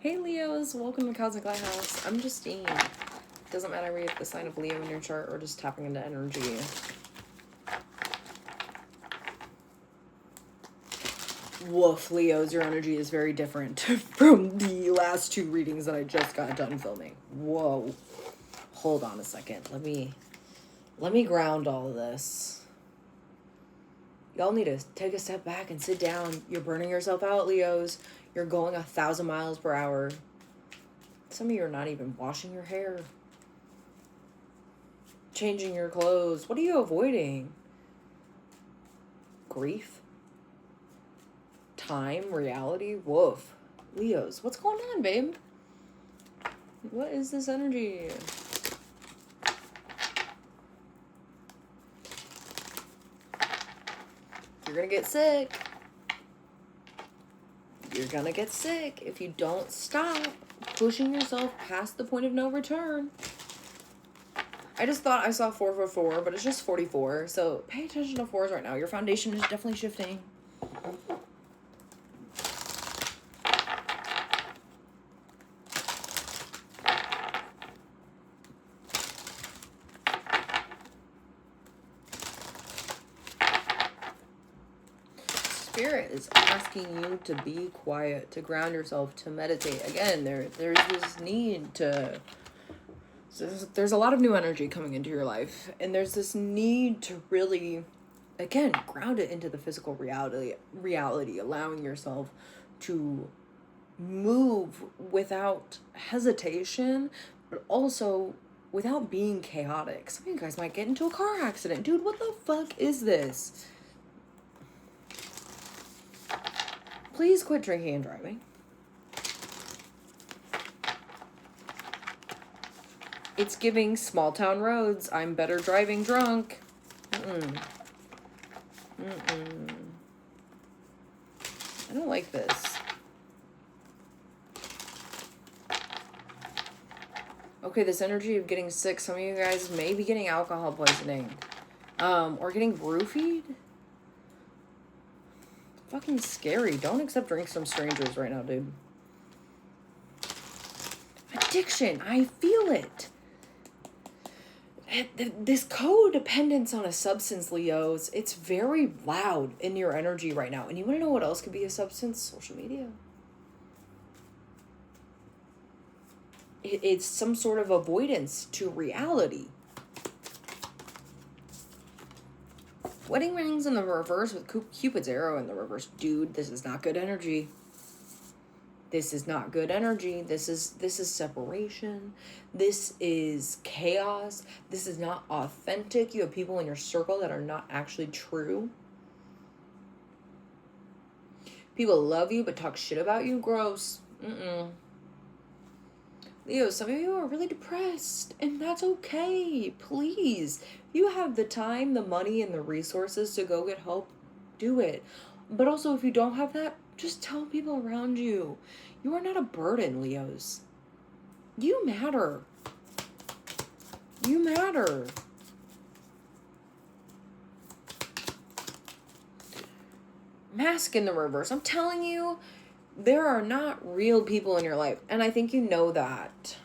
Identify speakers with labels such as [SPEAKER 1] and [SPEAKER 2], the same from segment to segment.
[SPEAKER 1] Hey Leos, welcome to Cosmiclighthouse. I'm Justine. Doesn't matter if the sign of Leo in your chart or just tapping into energy. Woof, Leos, your energy is very different from the last two readings that I just got done filming. Whoa. Hold on a second. Let me ground all of this. Y'all need to take a step back and sit down. You're burning yourself out, Leos. You're going 1,000 miles per hour. Some of you are not even washing your hair. Changing your clothes. What are you avoiding? Grief? Time? Reality? Woof. Leos, what's going on, babe? What is this energy? You're gonna get sick. You're gonna get sick if you don't stop pushing yourself past the point of no return. I just thought I saw 444, but it's just 44. So pay attention to fours right now. Your foundation is definitely shifting. Spirit is asking you to be quiet, to ground yourself, to meditate. Again, there's this need to... There's a lot of new energy coming into your life, and there's this need to really, again, ground it into the physical reality, allowing yourself to move without hesitation, but also without being chaotic. Some of you guys might get into a car accident. Dude, what the fuck is this? Please quit drinking and driving. It's giving small town roads. I'm better driving drunk. I don't like this. Okay, this energy of getting sick. Some of you guys may be getting alcohol poisoning. Or getting roofied. Fucking scary. Don't accept drinks from strangers right now, dude. Addiction. I feel it. This codependence on a substance, Leos, it's very loud in your energy right now. And you want to know what else could be a substance? Social media. It's some sort of avoidance to reality. Wedding rings in the reverse with Cupid's arrow in the reverse. Dude, this is not good energy. This is not good energy. This is separation. This is chaos. This is not authentic. You have people in your circle that are not actually true. People love you but talk shit about you. Gross. Leo, some of you are really depressed, and that's okay. Please, if you have the time, the money, and the resources to go get help, do it. But also, if you don't have that, just tell people around you. You are not a burden, Leos. You matter. You matter. Mask in the reverse. I'm telling you, there are not real people in your life. And I think you know that.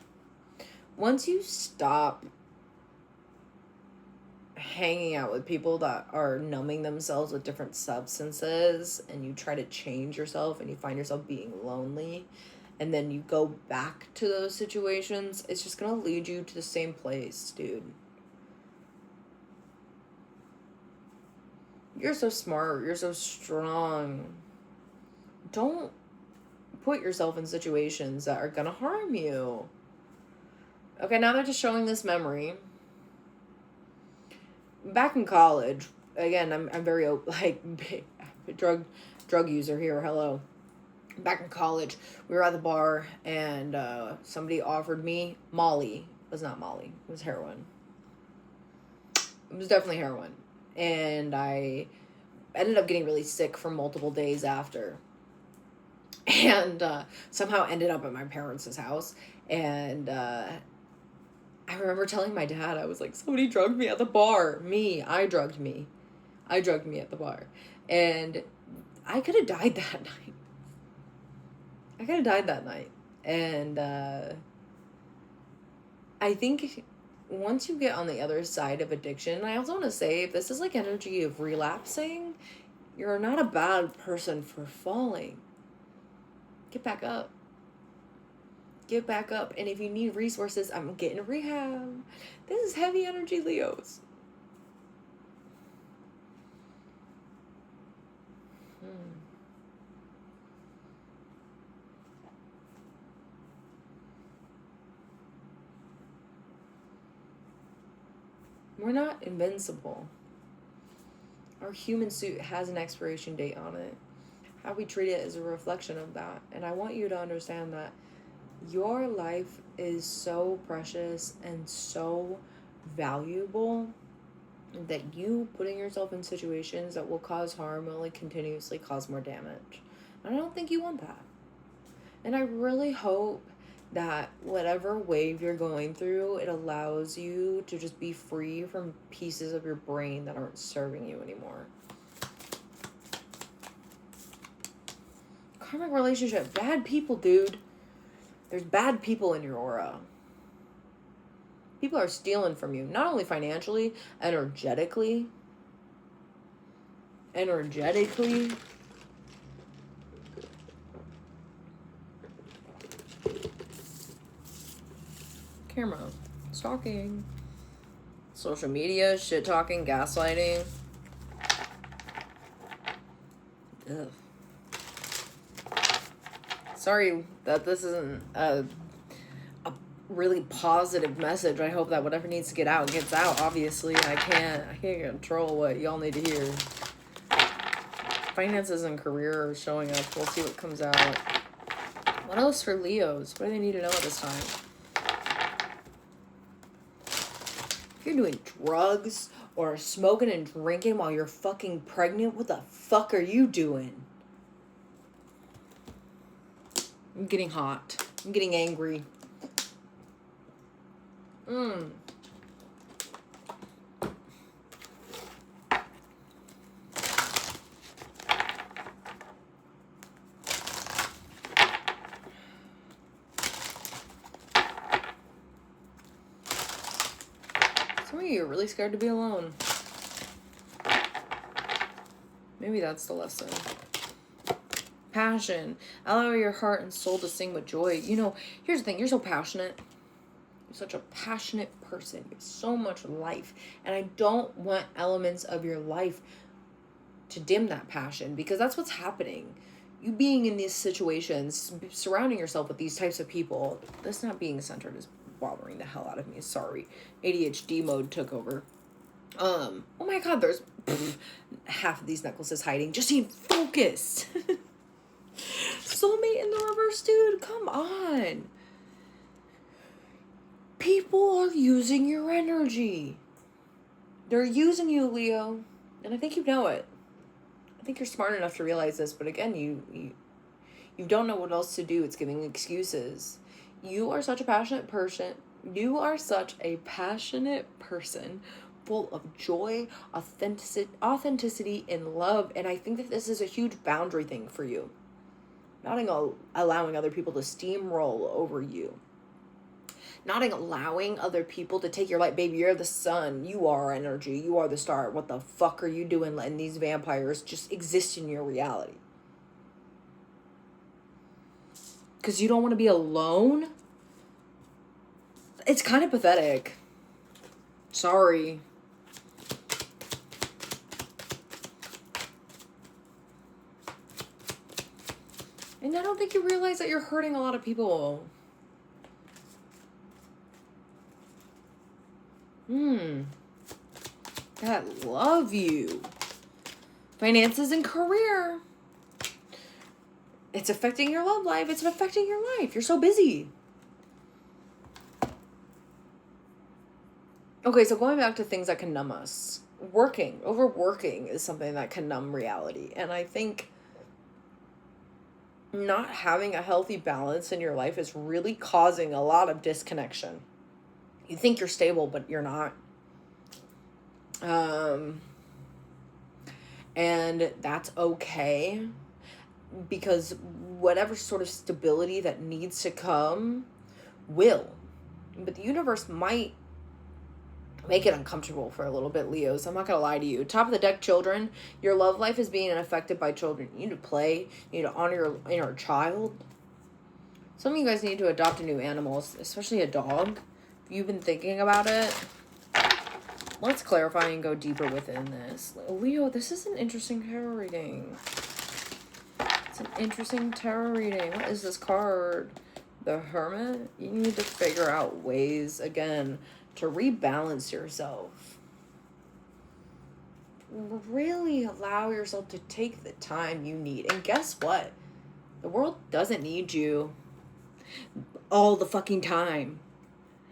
[SPEAKER 1] Once you stop hanging out with people that are numbing themselves with different substances, and you try to change yourself and you find yourself being lonely, and then you go back to those situations, it's just going to lead you to the same place, dude. You're so smart. You're so strong. Don't put yourself in situations that are going to harm you. Okay, now they're just showing this memory. Back in college, again, I'm very, like, drug user here, hello. Back in college, we were at the bar, and somebody offered me Molly. It was not Molly. It was heroin. It was definitely heroin. And I ended up getting really sick for multiple days after. And somehow ended up at my parents' house. And I remember telling my dad, I was like, somebody drugged me at the bar. I drugged me at the bar. And I could have died that night. And I think once you get on the other side of addiction, I also want to say, if this is like energy of relapsing, you're not a bad person for falling. Get back up. Get back up. And if you need resources, I'm getting rehab. This is heavy energy, Leos. We're not invincible. Our human suit has an expiration date on it. How we treat it is a reflection of that. And I want you to understand that your life is so precious and so valuable that you putting yourself in situations that will cause harm will only continuously cause more damage. And I don't think you want that. And I really hope that whatever wave you're going through, it allows you to just be free from pieces of your brain that aren't serving you anymore. Karmic relationship. Bad people, dude. There's bad people in your aura. People are stealing from you. Not only financially, energetically. Camera. Stalking. Social media. Shit talking. Gaslighting. Ugh. Sorry that this isn't a really positive message. I hope that whatever needs to get out gets out. Obviously, I can't control what y'all need to hear. Finances and career are showing up. We'll see what comes out. What else for Leos? What do they need to know at this time? If you're doing drugs or smoking and drinking while you're fucking pregnant, what the fuck are you doing? I'm getting hot. I'm getting angry. Some of you are really scared to be alone. Maybe that's the lesson. Passion. Allow your heart and soul to sing with joy. You know, here's the thing. You're so passionate. You're such a passionate person. You have so much life. And I don't want elements of your life to dim that passion, because that's what's happening. You being in these situations, surrounding yourself with these types of people, this not being centered is bothering the hell out of me. Sorry. ADHD mode took over. Oh my God, there's half of these necklaces hiding. Justine, focus. Soulmate in the reverse, dude. Come on. People are using your energy. They're using you, Leo. And I think you know it. I think you're smart enough to realize this. But again, you don't know what else to do. It's giving excuses. You are such a passionate person. You are such a passionate person, full of joy, authenticity, and love. And I think that this is a huge boundary thing for you. Not allowing other people to steamroll over you. Not allowing other people to take your light. Baby, you're the sun. You are energy. You are the star. What the fuck are you doing letting these vampires just exist in your reality? Because you don't want to be alone? It's kind of pathetic. Sorry. And I don't think you realize that you're hurting a lot of people. That love you. Finances and career. It's affecting your love life. It's affecting your life. You're so busy. Okay, so going back to things that can numb us. Overworking is something that can numb reality. And I think not having a healthy balance in your life is really causing a lot of disconnection. You think you're stable, but you're not. And that's okay, because whatever sort of stability that needs to come will. But the universe might make it uncomfortable for a little bit, Leos. I'm not going to lie to you. Top of the deck, children. Your love life is being affected by children. You need to play. You need to honor your inner child. Some of you guys need to adopt a new animal, especially a dog. If you've been thinking about it, let's clarify and go deeper within this. Leo, this is an interesting tarot reading. It's an interesting tarot reading. What is this card? The Hermit? You need to figure out ways, again, to rebalance yourself. Really allow yourself to take the time you need. And guess what? The world doesn't need you all the fucking time.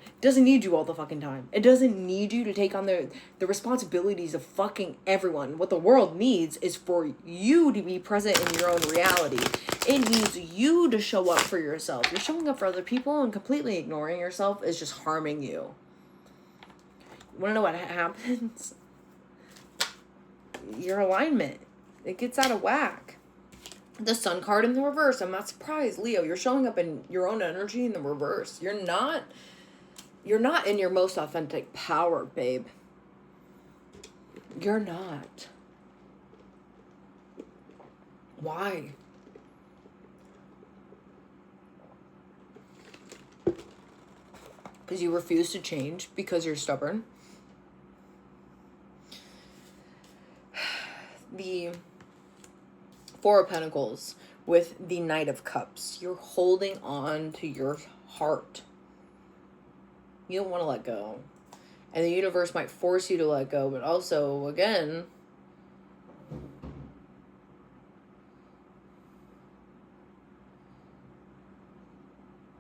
[SPEAKER 1] It doesn't need you all the fucking time. It doesn't need you to take on the responsibilities of fucking everyone. What the world needs is for you to be present in your own reality. It needs you to show up for yourself. You're showing up for other people and completely ignoring yourself is just harming you. You want to know what happens? Your alignment, it gets out of whack. The Sun card in the reverse. I'm not surprised, Leo. You're showing up in your own energy in the reverse. You're not in your most authentic power, babe. You're not. Why? Because you refuse to change, because you're stubborn. The Four of Pentacles with the Knight of Cups. You're holding on to your heart. You don't want to let go. And the universe might force you to let go, but also, again,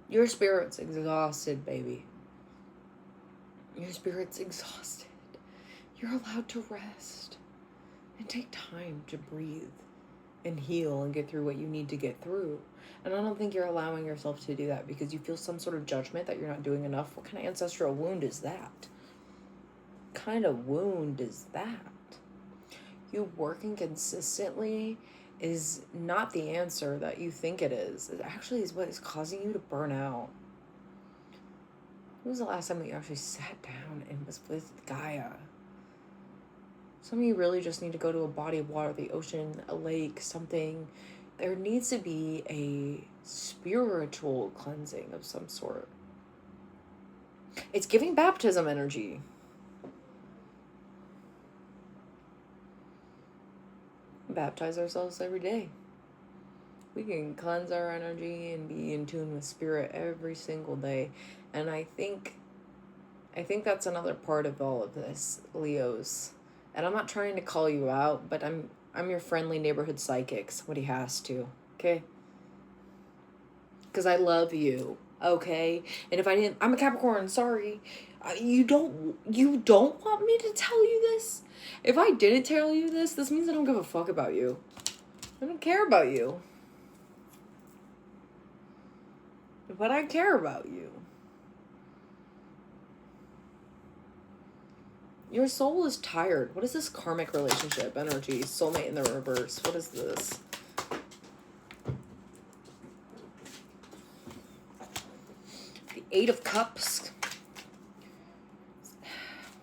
[SPEAKER 1] your spirit's exhausted, baby. Your spirit's exhausted. You're allowed to rest and take time to breathe and heal and get through what you need to get through. And I don't think you're allowing yourself to do that because you feel some sort of judgment that you're not doing enough. What kind of ancestral wound is that? What kind of wound is that? You working consistently is not the answer that you think it is. It actually is what is causing you to burn out. When was the last time that you actually sat down and was with Gaia? Some of you really just need to go to a body of water, the ocean, a lake, something. There needs to be a spiritual cleansing of some sort. It's giving baptism energy. Baptize ourselves every day. We can cleanse our energy and be in tune with spirit every single day. And I think that's another part of all of this, Leos. And I'm not trying to call you out, but I'm your friendly neighborhood psychic. Somebody has to, okay? Because I love you, okay? And if I didn't, I'm a Capricorn, sorry. You don't want me to tell you this? If I didn't tell you this means I don't give a fuck about you. I don't care about you. But I care about you. Your soul is tired. What is this karmic relationship energy? Soulmate in the reverse. What is this? The Eight of Cups.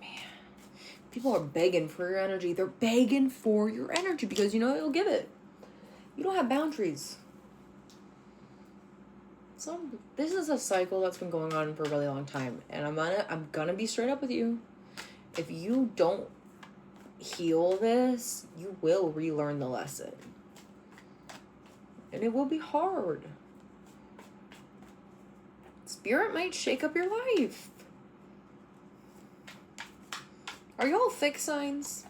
[SPEAKER 1] Man. People are begging for your energy. They're begging for your energy because you know you'll give it. You don't have boundaries. So this is a cycle that's been going on for a really long time. And I'm gonna be straight up with you. If you don't heal this, you will relearn the lesson. And it will be hard. Spirit might shake up your life. Are y'all fixed signs?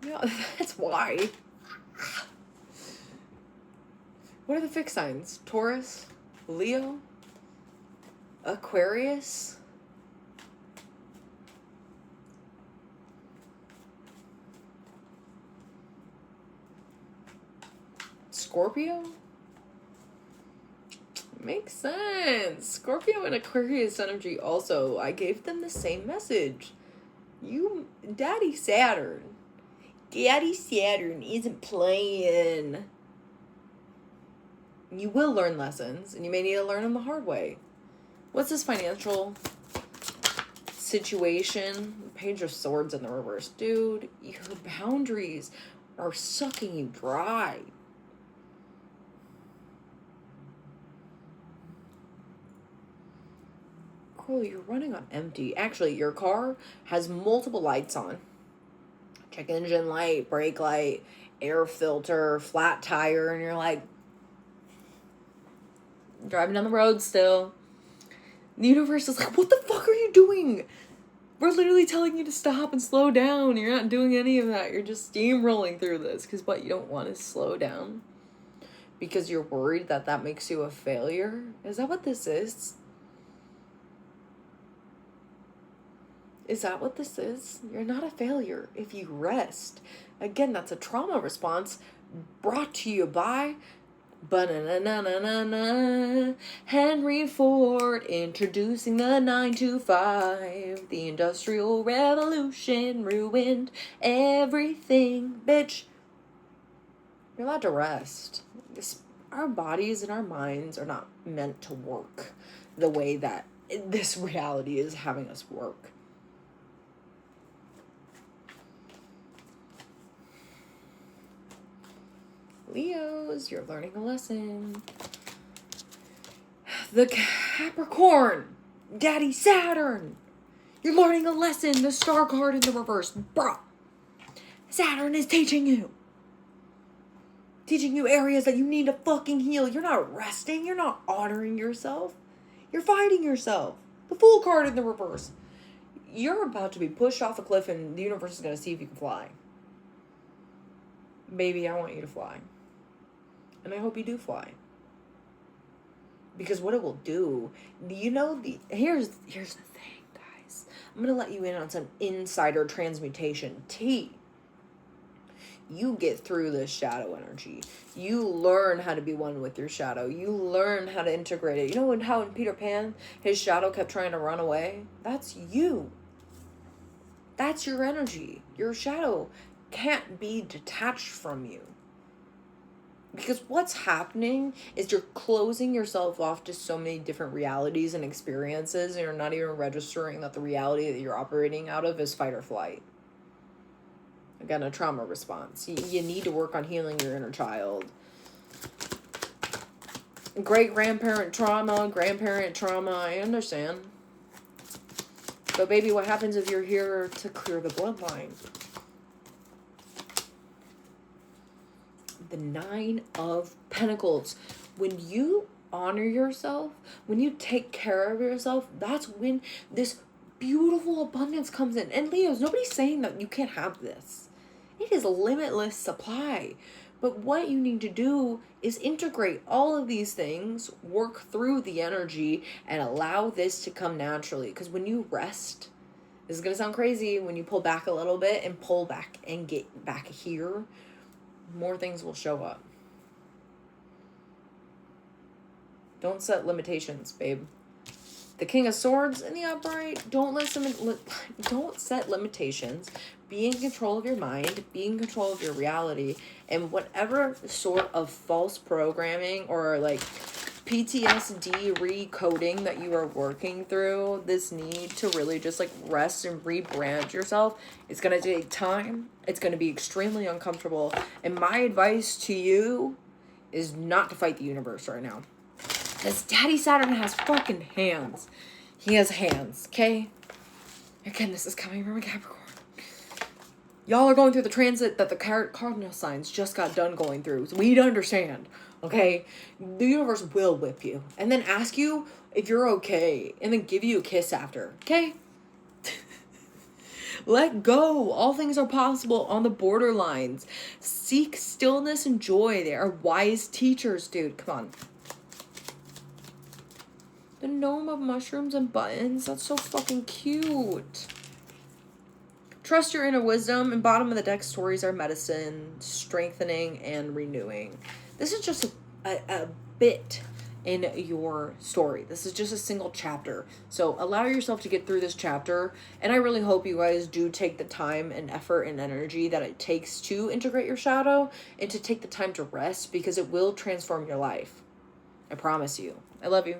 [SPEAKER 1] Yeah, that's why. What are the fixed signs? Taurus? Leo? Aquarius? Scorpio? Makes sense. Scorpio and Aquarius energy also. I gave them the same message. Daddy Saturn isn't playing. You will learn lessons, and you may need to learn them the hard way. What's this financial situation? Page of Swords in the reverse. Dude, your boundaries are sucking you dry. Girl, you're running on empty. Actually, your car has multiple lights on. Check engine light, brake light, air filter, flat tire, and you're like, driving down the road still. The universe is like, what the fuck are you doing? We're literally telling you to stop and slow down. You're not doing any of that. You're just steamrolling through this. Because what, you don't want to slow down? Because you're worried that that makes you a failure? Is that what this is? Is that what this is? You're not a failure if you rest. Again, that's a trauma response brought to you by Henry Ford, introducing the 925. The Industrial Revolution ruined everything. Bitch, you're allowed to rest. Our bodies and our minds are not meant to work the way that this reality is having us work. Leos, you're learning a lesson. The Capricorn, Daddy Saturn, you're learning a lesson. The star card in the reverse, bruh. Saturn is teaching you areas that you need to fucking heal. You're not resting. You're not honoring yourself. You're fighting yourself. The Fool card in the reverse. You're about to be pushed off a cliff and the universe is going to see if you can fly. Baby, I want you to fly. And I hope you do fly. Because what it will do, here's the thing, guys. I'm going to let you in on some insider transmutation tea. You get through this shadow energy. You learn how to be one with your shadow. You learn how to integrate it. You know how in Peter Pan, his shadow kept trying to run away? That's you. That's your energy. Your shadow can't be detached from you. Because what's happening is you're closing yourself off to so many different realities and experiences, and you're not even registering that the reality that you're operating out of is fight or flight. Again, a trauma response. You need to work on healing your inner child. Great-grandparent trauma, grandparent trauma, I understand. But baby, what happens if you're here to clear the bloodline? The 9 of Pentacles. When you honor yourself, when you take care of yourself, that's when this beautiful abundance comes in. And Leos, nobody's saying that you can't have this. It is limitless supply. But what you need to do is integrate all of these things, work through the energy, and allow this to come naturally. Because when you rest, this is going to sound crazy, when you pull back a little bit and pull back and get back here, more things will show up. Don't set limitations, babe. The King of Swords in the upright. Don't set limitations. Be in control of your mind. Be in control of your reality. And whatever sort of false programming or like PTSD recoding that you are working through, this need to really just like rest and rebrand yourself, it's going to take time. It's going to be extremely uncomfortable. And my advice to you is not to fight the universe right now. Because Daddy Saturn has fucking hands. He has hands, okay? Again, this is coming from a Capricorn. Y'all are going through the transit that the cardinal signs just got done going through. So we need to understand, okay? The universe will whip you. And then ask you if you're okay. And then give you a kiss after, okay? Let go. All things are possible on the borderlines. Seek stillness and joy. They are wise teachers, dude. Come on. The gnome of mushrooms and buttons. That's so fucking cute. Trust your inner wisdom. And bottom of the deck, stories are medicine, strengthening, and renewing. This is just a bit in your story. This is just a single chapter. So allow yourself to get through this chapter. And I really hope you guys do take the time and effort and energy that it takes to integrate your shadow and to take the time to rest, because it will transform your life. I promise you. I love you.